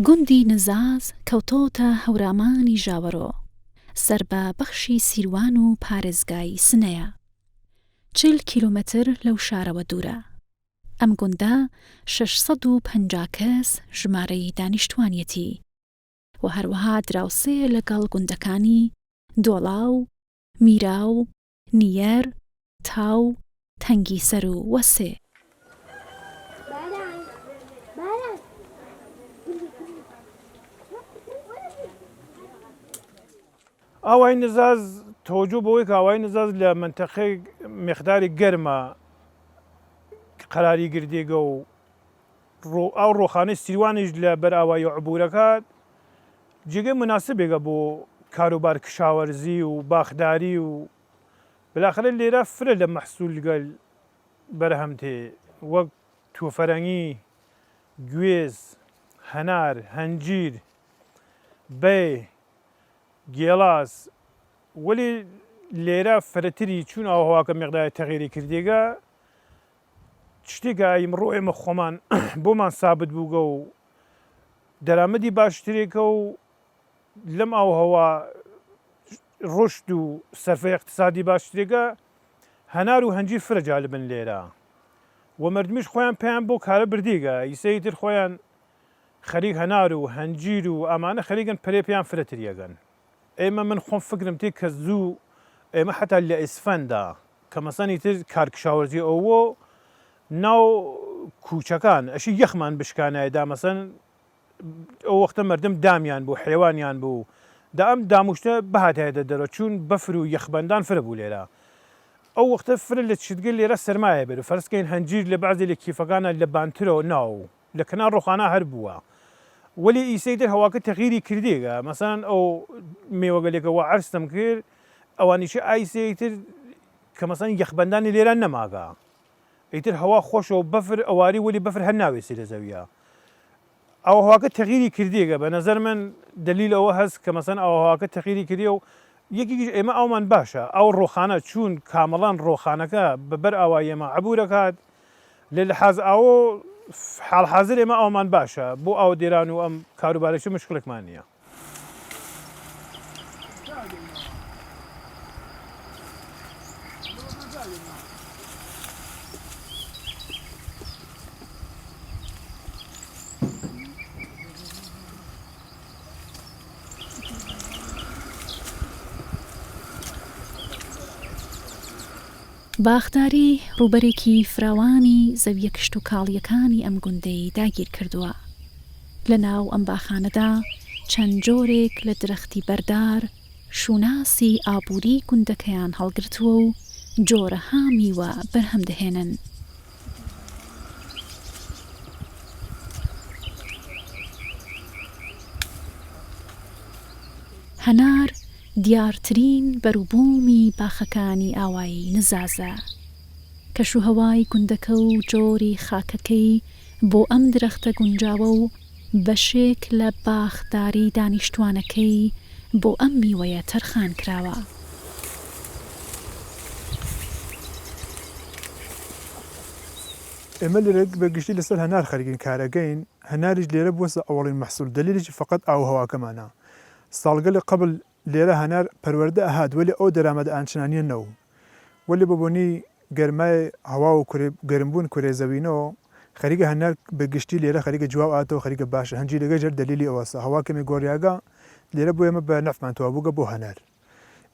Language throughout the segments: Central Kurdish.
گوندی نزاز کەوتۆتە هەورامانی ژاوەڕۆ سەر بە بەخشی سیروان و پارێزگای سنەیە. 40 کیلومتر لەو شارەوە دوورە. ئەم گوندە 650 کەس ژمارەی دانیشتوانیەتی و هەروەها دراوسێ لەگەڵ گوندەکانی دۆڵاو، میراو، نیەر، تاو، تەنگیسەر و وەسێ. ئاوای نزاز تۆجوو بەوەی کە ئاوای نزاز لە منتەقەی مقداری گەرمە قەراری گردێگە و ئەو ڕۆخانەی سیروانیش لە بەر ئاوایی عبورەکات جێگەی مناسبێکە بۆ کاروبار کشاوەرزی و باخداری و بلاخرە لێرە فرە لە مەحسوول لەگەڵ بەرهەم تێ وەک تۆفەرەنگی، گوێز، هەنار، هەنجیر، بێ، گێڵاس، وەلی لێرە فرەتری چوون ئاوهەواکە مقداری تەغیری کردێگە شتێکە ئەمڕۆ ئێمە خۆمان بۆمان سابت بووگە و دەرامەدی باشترێکە و لەم ئاوهەوا ڕشت و سەرفەی اقتصادی باشترێکە هەنار و هەنجیر فرە جالبن لێرە و مردمیش خۆیان پێیان بۆ کارە بردیگە ئیسەی تر خۆیان خەریک هەنار و هەنجیر و ئەمانە خەریکن پەرێ پێیان فرەتریەگەن. ئێمە من خۆم فکرم تێ کە زوو ئێمە حتا لە ئیسفەندا کە مەسەنی تر کارکشاوەرزی ئەوە ناو کوچەکان ئەشی یەخمان بشکانایدا مەسەن ئەو وەختە مردم دامیان بوو حێوانیان بوو دا ئەم داموشتە بەهاتایەدە دەرەوە چوون بەفر و یەخبەندان فرە بوو لێرە ئەو وەختە فرە لە چتگەل لێرە سەرمایە بێت و فەرزکەین هەنجیر لە بەعزێ لە کیفەکانە لە بانترەوە ناو لە کەنار ڕۆخانە هەر بووە وەلی ئیسەی در هەواکە تەغیری کردێگە مەسەن ئەو میوەگەلێکەوە عەرزتم کرد ئەوانیشە ئایسەی تر کە مەسەن یەخبەندانی لێرە نەماگە ئیتر هەوا خۆشەوە بەفر ئەواری وەلی بەفر هەر ناوێسی لە زەویە ئەو هەواکە تەغیری کردێگە بە نەزەر من دلیل ئەوە هەست کە مەسەن ئەو هەواکە تەغیری کردی و یەکێکیش ئێمە ئەومان باشە ئەو ڕۆخانە چوون کامەڵان ڕۆخانەکە بەبەر ئاوای ئێمە عەبوورەکات لە لەحاز ئاوە حاڵحازر ئێمە ئەومان باشە بۆ ئاو دێران و ئەم کاروبارێکی مشکلێکمان نییە. باخداری ڕوبەرێکی فراوانی زەویە کشت و کاڵیەکانی ئەم گوندەی داگیر کردووە. لە ناو ئەم باخانەدا چەند جۆرێک لە درەختی بەردار شوناسی ئابووری گوندەکەیان هەڵگرتووە و جۆرەها میوە بەرهەم دەهێنن. هەنار دیارترین بەروبوومی باخەکانی ئاوایی نزازە. کەشوهەوای گوندەکە و جۆری خاکەکەی بۆ ئەم درەختە گونجاوە و بەشێک لە باخداری دانیشتوانەکەی بۆ ئەم میوەیە تەرخان کراوە. ئێمە لێرە بەگشتی لەسەر هەنار خەریکین کارەکەین هەناریش لێرە بووە ئەوڵین مەحسوول دلیلیی فقط ئاوهەواکەمانە ساڵگەلی قبل لێرە هەنار پەروەردە ئەهات وەلی ئەو دەرامەدە ئاچنانیە نەوە وەلی بەبوونی گەرمای هەوا و گەرمبوون کورێزەوینەوە خەریکە هەنار بەگشتی لێرە خەریکە جواب ئاتەوە خەریکە باشە هەنجی لەگە جەر دلیلی ئەوەسە هەواکەمی گۆریاگا لێرە بۆ ئێمە بە نەفمان توابووگە بۆ هەنار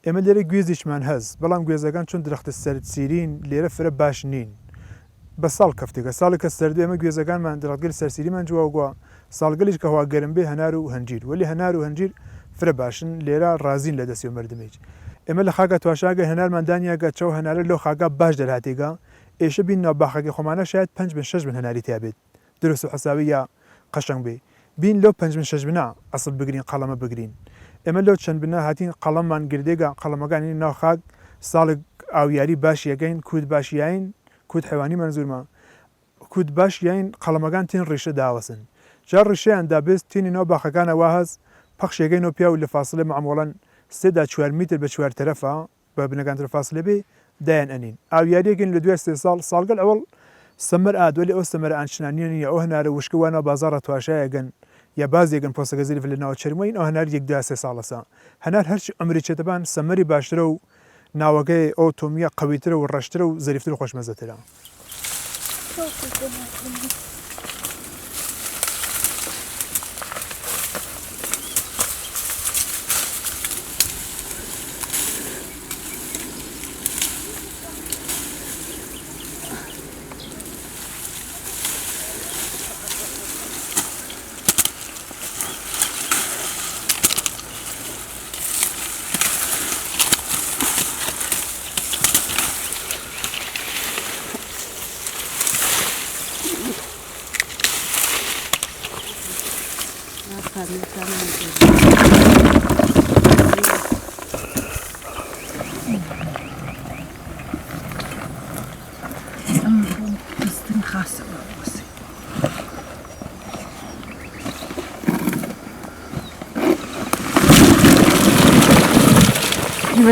ئێمە لێرە گوێزیشمان هەست بەڵام گوێزەکان چون درەختە سەرسیرین لێرە فرە باش نین بە ساڵ کەفتێکە ساڵی کە سەردو ئێمە گوێزەکانمان درەختگەل سەرسیریمان جوواگووە ساڵگەلیش کە هەوا گەرم بێ هەنار و هەنجیر وەلی هەنار و هەنجیر فرە باشن لێرە ڕازین لە دەستی و مردمێک ئێمە لە خاگە تواشاگە هەنارمان دانیاگە چاو هەنارە لەو خاگا باش دەرهاتێگا ئێشە بین ناوباخەکە خۆمانە شاید 5-6 بن هەناری تیابێت دروست و حساوی یا قەشنگ بێ بین لەو 5-6 بنا ئەسڵ بگرین قەڵەمە بگرین ئێمە لەو چەند بنا هاتین قەڵەممان گردێگە قەڵەمەکانی ناو خاک ساڵێک ئاویاری باشیەکەین کود باشیین کود حیوانی منزورمە کود باشیین قەڵەمەکان تین ڕیشە داوەسن جار ڕیشەیان دابست تینی ناو باخەکانە واهز پەخشێگەین و پیا و لە فاصلێ معموڵەن 3 میتر بە 4 تەرەفە بە بنەکانتر فاصلێ بێ دایان ئەنین ئاویاریەکەین لە دوای 3 ساڵ ساڵگەل ئەوڵ سەمەر ئادوەلی ئەو سەمەرە ئاچنانیە نیە ئەو هەنارە وشکوانە بازاڕە تواشایەگەن یا بازێگەن پۆستەکە زریف لە ناوە چرمین ئەو هەنار یەک دو سێ ساڵەسا هەنار هەرچی ئەمریکێتەبان سەمەری باشترە و ناوەکەی ئۆتۆمیە قەویترە و ڕەشترە و زەریفتر و خۆشمەزەترە.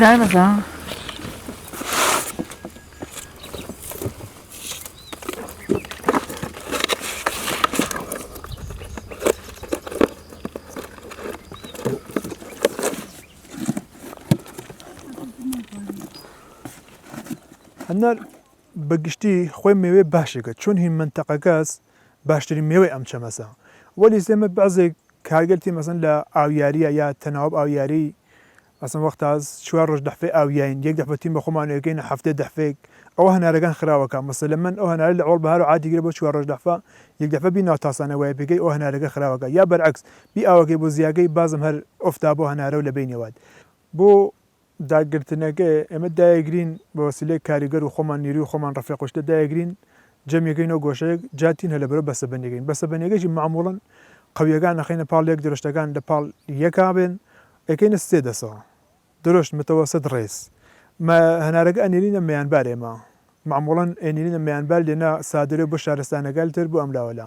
برای بزن هەنار بەگشتی خۆی مێوێ باشێکە چۆن هین منتەقەکەس باشترین میوەی ئەم چەمەسە وەلی سێمە بەعزێک کارگەرتی مەسەن لە ئاویاریە یا تەناوب ئاویاری ئەسم وەختاز 4 ڕۆژ دەفێ ئاویین یەک دەفەتیم بە خۆمانەکەینە هەفتێ دەفێک ئەوە هەنارەکان خراوەکە مەسەلە من ئەو هەنارە لە ئەوڵ بەهار و عادیگرە بۆ 4 ڕۆژ دەفا یەک دەفە بی ناوتاسانە وایە پێکەی ئەو هەنارەکە خراوەکە یا بەرعکس بی ئاوەکەی بۆ زیاگەی بازم هەر ئۆفتا بۆ هەنارە و لە بینەوەات بۆ داگرتنەکە ئێمە دایەگرین بە وەسیلەی کاریگەر و خۆمان نیروی و خۆمان ڕەفیق خۆشتە دایەگرین جەمیەکەینەوە گۆشەیەک جاتین هە لەبەرە بەسەبەنێگەین بەسەبەنێگەشی معموڵن قەویەکان نەخینە پاڵ یەک درۆشتەکان لە پاڵ یەکابێن ئەکەینە سێ دەسەوە درۆشت متەوەسەد ڕێز هەنارەکە ئەنێرینە مەیانبار ئێمە معموڵەن ئێنێرینە مەیانبار لێنە سادرێ بۆ شارستانەگەلتر بۆ ئەملاوەلا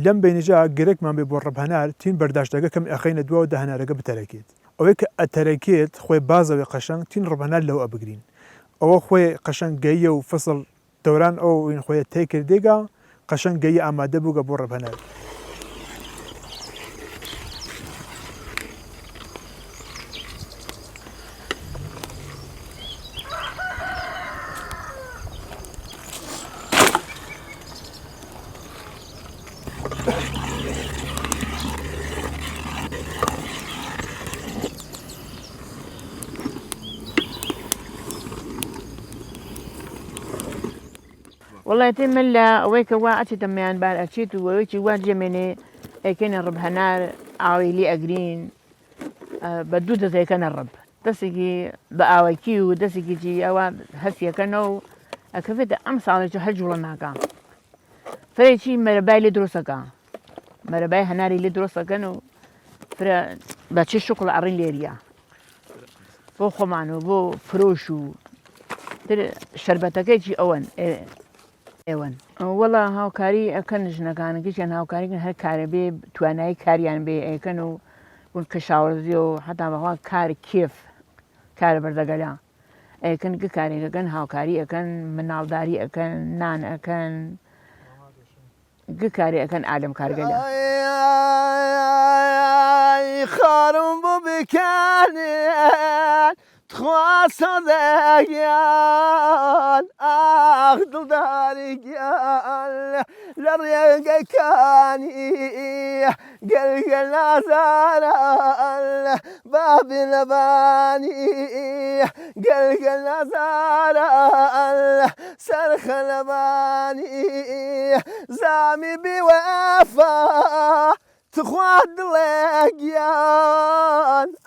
لەم بینیجا گرێکمان بێ بۆ ڕەبهەنار تین بەرداشتەکە کەم ئەخینە دووە و هەنارەکە بتەرەکێت ئەوەی کە ئەتەرەکێت خۆی بازەوەی قەشەنگ تین ڕەبهەنار لەو ئەبگرین ئەوە خۆی قەشەنگ گەیە و فەسڵ دەوران ئەو این خۆیە تێ کردێگا قەشەنگ گەیە ئامادە بووگە بۆ ڕەبهەنار والله من لا ويك واعتي تميان بار أشيت ويك واجي مني كان الرب هنار عويلي أجرين بدودة زي كان الرب دسكي بأويكيو دسكي جي أو هسيا كانوا أكفيت أمس على جهج ولا ناقا فريشي مرباي لدروسكا مرباي هناري لدروسكا كانوا فرا باتشي شغل عرين ليريا بو خمانو بو فروشو شربتك جي أون ئێوەن وەڵا هاوکاری ئەکەن ژنەکانەکەیان هاوکاریکن هەر کارە بێ توانایی کاریان بێ ئەیکەن و بوون کەشاوەرزی و حتا بەخوا کار کێف کارە بەردەگەلا ئەیکەن گە کارێکەکەن هاوکاری ئەەکەن مناڵداری ئەەکەن نان ئەەکەن گە کاری ئەەکەن ئادەم کارگەلا خارم بۆ بکانێن خواستەگیان ئاخ دڵداریگیان لە ڕێگەکانی گەلگە نازاران بابی لەبانی گەلگە نازاران سەرخە لەبانی زامی بیوەفا تخوا دڵێگیان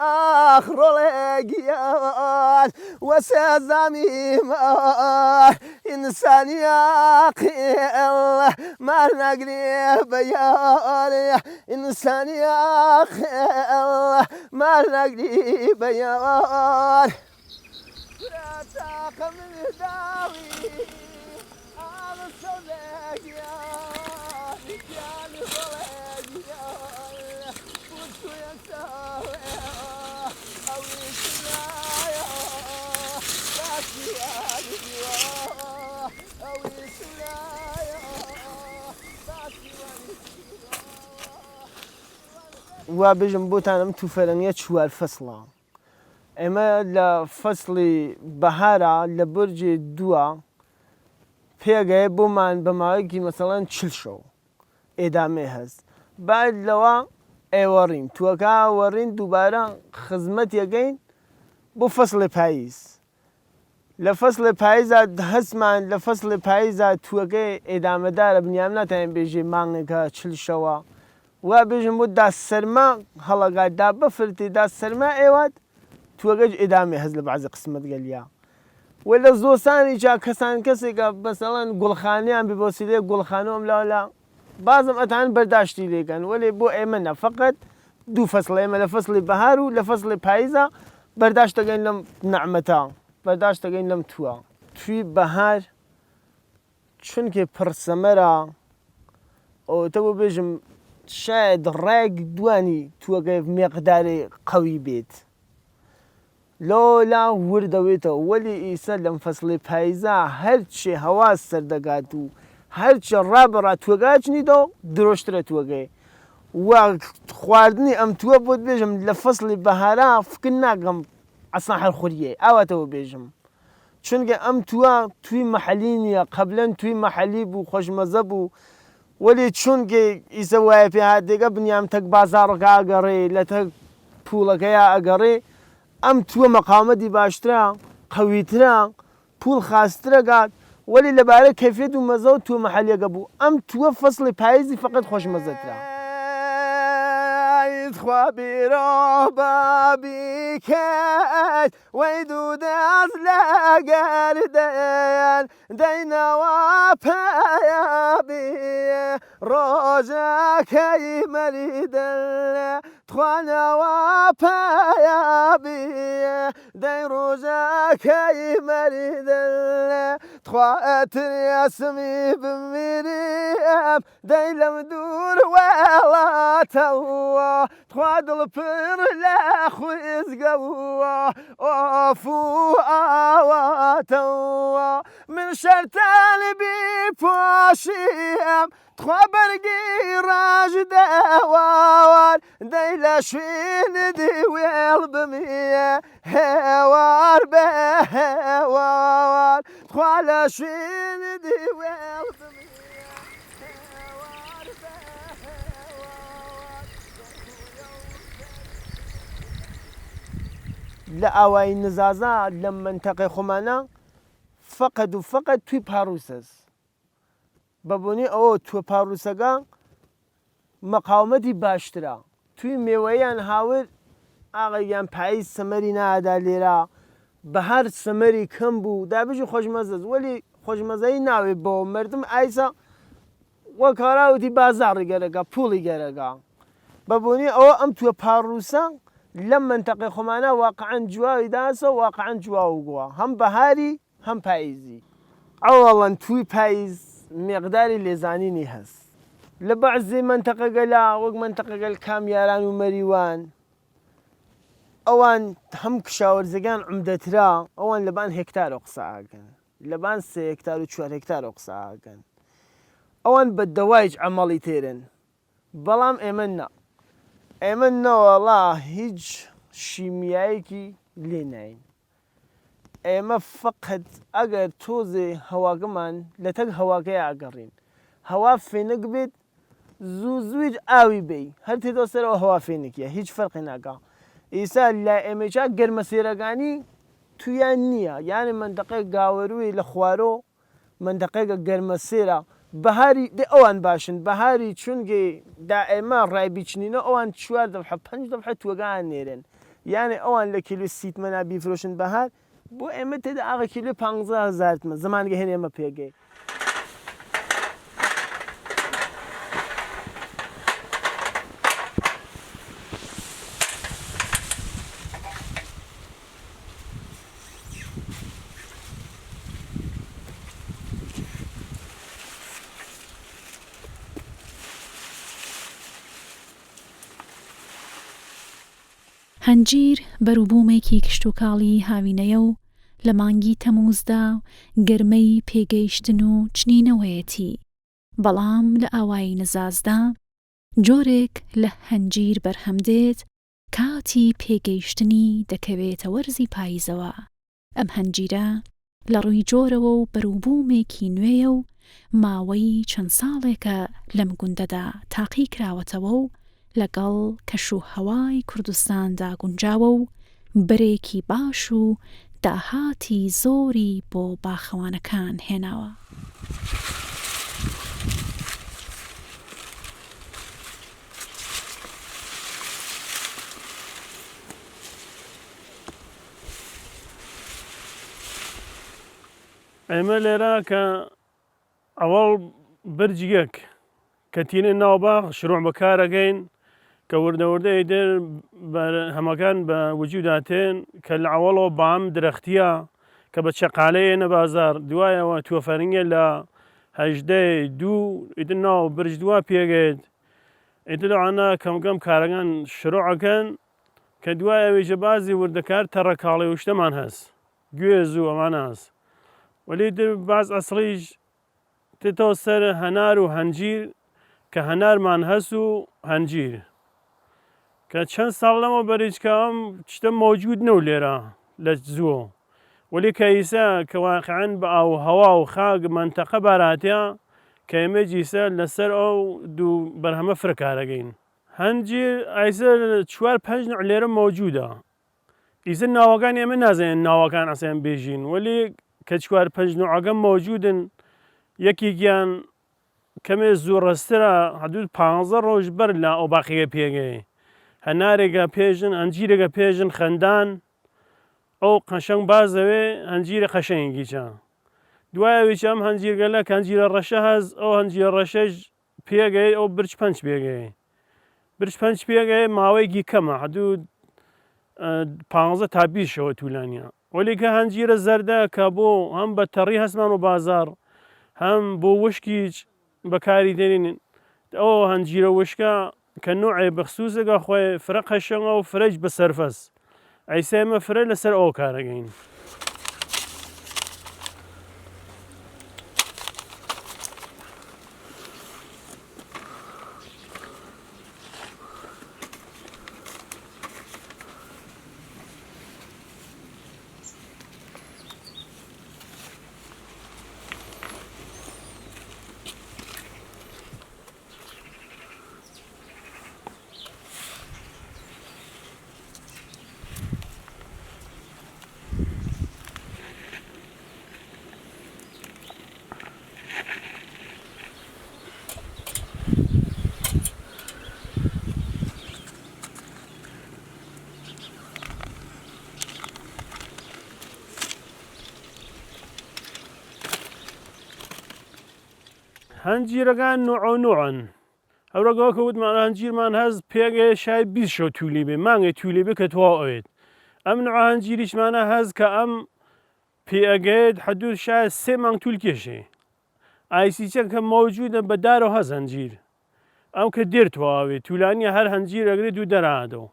ئاخ ڕۆڵێگیان وەسێ زامیمان ئینسانی عاقڵ مار نەگرێ بەیان ئینسانی عاقڵ مار نەگری بەیان تاقە من داوی ئاڵە سەودێگیان گیان ڕۆڵێگیان پوچوویە چاوێ ئەوی سلایە باسیوانیوە ئەوی سلایە باسیوانیوە وا بێژم بۆتان ئەم تووفەرەنگە 4 فەسڵە. ئێمە لە فەسڵی بەهارە لە بەرجێ 2 پێگەیە بۆمان بە ماوەیەکی مەسەڵەن 40 شەو ئێدامێ هەست. بعد لەوە ئێوەڕین تووەکە وەڕین دووبارە خزمەتیەکەین بۆ فەسڵی پاییز. لە فەسڵی پاییزە هەستمان لە فەسڵی پاییزە تووەکەی ئێدامەدارە بنیام ناتوانین بێژێ مانگێکە 40 شەوە. وا بێژم بۆ داسەرما هەڵەگات دا بەفرتی داسەرما ئێوات تووەکەش ئێدامێ هەست لە بەعزی قسمەت گەلیا. وە لە زۆسانی جا کەسان کەسێکە بەسەڵەن گوڵخانیان بێ بۆ سیدێ گوڵخانەوەم لاوەلا بازم ئەتان بەرداشتی لێکەن وەلێ بۆ ئێمە نە فەقەت 2 فەسڵ ئێمە لە فەسڵی بەهار و لە فەسڵی پاییزە بەرداشتەکەین لەم نەعمەتە بەرداشتەکەین لەم تووە. توی بەهار چونکێ پڕسەمەرە ئەوتە بۆ بێژم شاید ڕێک دوانی تووەکەی مێقداری قەوی بێت. لۆلا وردەوێتەوە وەلی ئیسە لەم فەسڵی پاییزە هەرچێ هەوا سەردەگات و هەرچە ڕابڕات تووەگاچنیتەوە درۆشترە تووەکەی. وە خواردنی ئەم تووە بۆت بێژم لە فەسڵی بەهارە فکر ناکەم ئەسان هەرخوریە ئاواتەوە بێژم. چونکە ئەم تووە توی مەحەلی نییە قەبلەن توی مەحەلی بوو خۆشمەزە بوو وەلی چونکە ئیسە وایە پێ هاتێکە بنیام تەک بازاڕەکە ئەگەڕێ لە تەک پوڵەکەیە ئەگەڕێ ئەم تووە مەقاومەتی باشترە قەویترە پوڵ خاسترەگات وەلی لەبارەی کەیفێت و مەزە و تووە مەحەلیەکە بوو ئەم تووە فەسڵی پاییزی فەقەت خۆشمەزەترە. خوا بیرۆ بابیکەت وەی دوو دەست لەگەردەیان دەینەوە پایابی ڕۆژەکەی مەریدە توانەوە پایابی دەی ڕۆژەکەی مەریدە تواتریاسمی بمیریم دەی لەم دوور وێڵاتەوە توا دڵپڕ لە خوێزگەوە ئۆفو ئاواتەوە من شەرتانی بیپۆشیم تخوا بەرگی ڕاژدەوار دەی لە شوێندی وێڵ بمیە هێوار بە هێوار تخوا لە شوێندی وێڵ بمیە هێوار بە هێوار. لە ئاوایی نزازە لە منتەقەی خۆمانە فەقەت و فەقەت توی پاڕوسەس بەبوونی ئەوە تووە پاڕوسەکە مەقاومەتی باشترە توی مێوەیان هاور ئاغایان پاییز سەمەری نادا لێرە بەهار سەمەری کەم بوو دابژی خۆشمەزەز وەلی خۆشمەزایی ناوێت بۆ مردم ئایسا وەک هەراوتی بازاڕی گەرەکە پوڵی گەرەکە بەبوونی ئەوە ئەم تووە پاڕوسە لەم منتەقەی خۆمانە واقعەن جواوی داسە واقعەن جواو گووە هەم بەهاری هەم پاییزی. ئەوەڵەن توی پاییز مێقداری لێزانینی هەست لە بەعزێ منتەقەگەلا وەک منتەقەگەل کامیاران و مەریوان ئەوان هەم کشاوەرزەکان عومدەترا ئەوان لەبان هێکتارە قسەکەن لەبان 3 هێکتار و 4 هێکتارە قسەکەن ئەوان بە دەوایج ئەمەڵی تێرن بەڵام ئێمە نا ئێمە نەوەڵا هیچ شیمیایەکی لێ ناین ئێمە فەقەت ئەگەر تۆزێ هەواگەمان لە تەک هەواکەی ئاگەڕین هەوا فێنک بێت زوو زوویج ئاوی بێ هەر تێدۆ سەرەوە هەوا فێنکیە هیچ فەرقی ناکە. ئیسا لە ئێمەچا گەرمەسێرەکانی تویان نییە یانی منتەقەی گاوەروی لە خوارۆ منتەقەیەکە گەرمەسێرە بەهاری ئەوان باشن بەهاری چونگێ دا ئێمە ڕایبیچنینە ئەوان 4 دەفحە 5 دەفحە تووەگان نێرن یعنی ئەوان لە کیلو 30 مەنا بیفرۆشن بەهار بۆ ئێمە تێدا ئاغا کیلو 15,000 زمانگە هێن ئێمە پێگەی. هەنجیر بەروبوومێکی کشتتوکاڵی هاوینەیە و لە مانگی تەمووزدا گەرمەی پێگەیشتن و چنینەوەیەتی بەڵام لە ئاوایی نزازدا جۆرێک لە هەنجیر بەرهەمدێت کاتی پێگەیشتنی دەکەوێتە وەرزی پاییزەوە. ئەم هەنجیرە لە ڕووی جۆرەوە و بەرووبوومێکی نوێیە و ماوەی چەند ساڵێکە لەم گوندەدا تاقی کراوەتەوە و لەگەڵ کەشوهەوای کوردستاندا گونجاوە و بەرێکی باش و داهاتی زۆری بۆ باخەوانەکان هێناوە. ئێمە لێرە کە ئەوەڵ برجیەک کە تینە ناوباغ شروع بەکارەکەین کە وردەوردەی دێر هەمەکان بە وجوداتێن کە لە ئەوەڵەوە بام درەختیە کە بە چەقالەیەنە بازار دوایەوە تووەفەرنگە لە هەژدەی دوو ئیتر ناو برج دووە پێگەێت ئیتر ئەوانە کەمکەم کارەکان شروعەکەن کە دوایەوەیژە بازی وردەکار تەڕەکاڵی وشتەمان هەست گوێز و ئەمانە هەست وەلی در باز ئەسڵیش تێتەوە سەر هەنار و هەنجیر کە هەنارمان هەست و هەنجیر کە چەند ساڵ لەمە بەریچکە ئەم شتە مۆجود نەو لێرە لە زووە وەلی کە ئیسا کە واقعەن بە ئاو هەوا و خاک منتەقە باراتیا کە ئێمە جیسە لەسەر ئەو دوو بەرهەمە فرەکارەکەین. هەنجیر ئایسە 4-5 نوع لێرە مۆجودە ئیسە ناوەکان ئێمە نازانین ناوەکان ئەسەیان بێژین وەلی کە 4-5 نوعەکە مۆجودن یەکێکیان کەمێ زوو ڕسترە حدود 15 ڕۆژ بەر لە ئەو باقیەکە پێگەی هەنارێکە پێژن هەنجیرێکە پێژن خەندان ئەو قەشەنگ بازەوێ هەنجیرە قەشەنگێکیچە دوایەویش ئەم هەنجیرگەلە کە هەنجیرە ڕەشە هەست ئەو هەنجیرە ڕەشەش پێگەی ئەو برج 5 پێگەی برج 5 پێگەی ماوەیەکی کەمە حدود 15 تا 20 شەوە توولانیە وەلی کە هەنجیرە زەردە کە بۆ هەم بە تەڕی هەستمان و بازار هەم بۆ وشکیچ بەکاری دێنین ئەو هەنجیرە وشکە کە نوعێ بەخسووسەکە خۆی فرە قەشەنگە و فرەش بە سەرفەس ئەیسا ئێمە فرە لەسەر ئەو کارەکەین. هەنجیرەکان نوع و نوعن هەورەگەوە کە وتمان هەنجیرمان هەست پێگەی شای 20 شەو توولی بێ مانگێ توولی بێ کە تەواو ئەوێت ئەم نوع هەنجیریشمانە هەست کە ئەم پێگەیت حدود شای 3 مانگ توول کێشێ ئایسیچە کە مەوجودە بەدارەوە هەست هەنجیر ئەو کە دێر تەواوێ توولانیە هەر هەنجیر ئەگرێت و دەرهاتەوە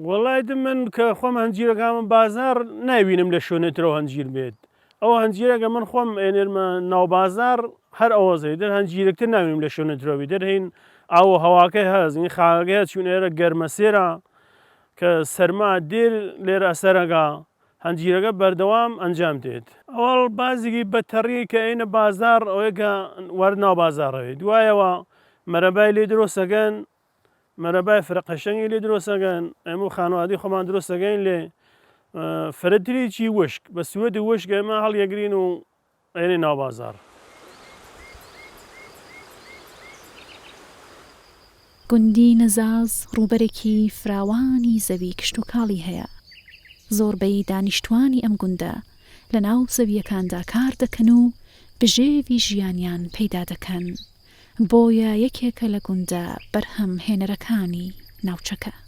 وەڵای من کە خۆم هەنجیرەکانم بازار ناوینم لە شوێنێترەوە هەنجیر بێت ئەو هەنجیرەکە من خۆم ئێنێرمە ناو بازار هەر ئەوەزەی دەر هەنجیرەکتر ناویم لە شوێنێترەوەی دەرهین ئاو هەواکەی هەست این خاگەکە چون ئێرە گەرمە سێرە کە سەرما دێر لێرە ئەسەرەکە هەنجیرەکە بەردەوام ئەنجام دێت ئەوەڵ بازێکی بەتەڕی کە ئێنە بازار ئەوەیەکە وەرناو بازارەوەی دوایەوە مەرەبای لێ درۆسەکەن مەرەبای فرە قەشەنگی لێ درۆسەکەن ئێمە خانوادی خۆمان درۆسەکەین لێ فرەتریکی وشک بە سوێتی وشک ئێمە هەڵیەگرین و ئێنێ ناو بازار. گوندی نەزاز ڕووبەرێکی فراوانی زەوی کشت و کاڵی هەیە زۆربەی دانیشتوانی ئەم گوندە لە ناو زەویەکاندا کار دەکەن و بژێوی ژیانیان پەیدا دەکەن بۆیە یەکێکە لە گوندە بەرهەم هێنەرەکانی ناوچەکە.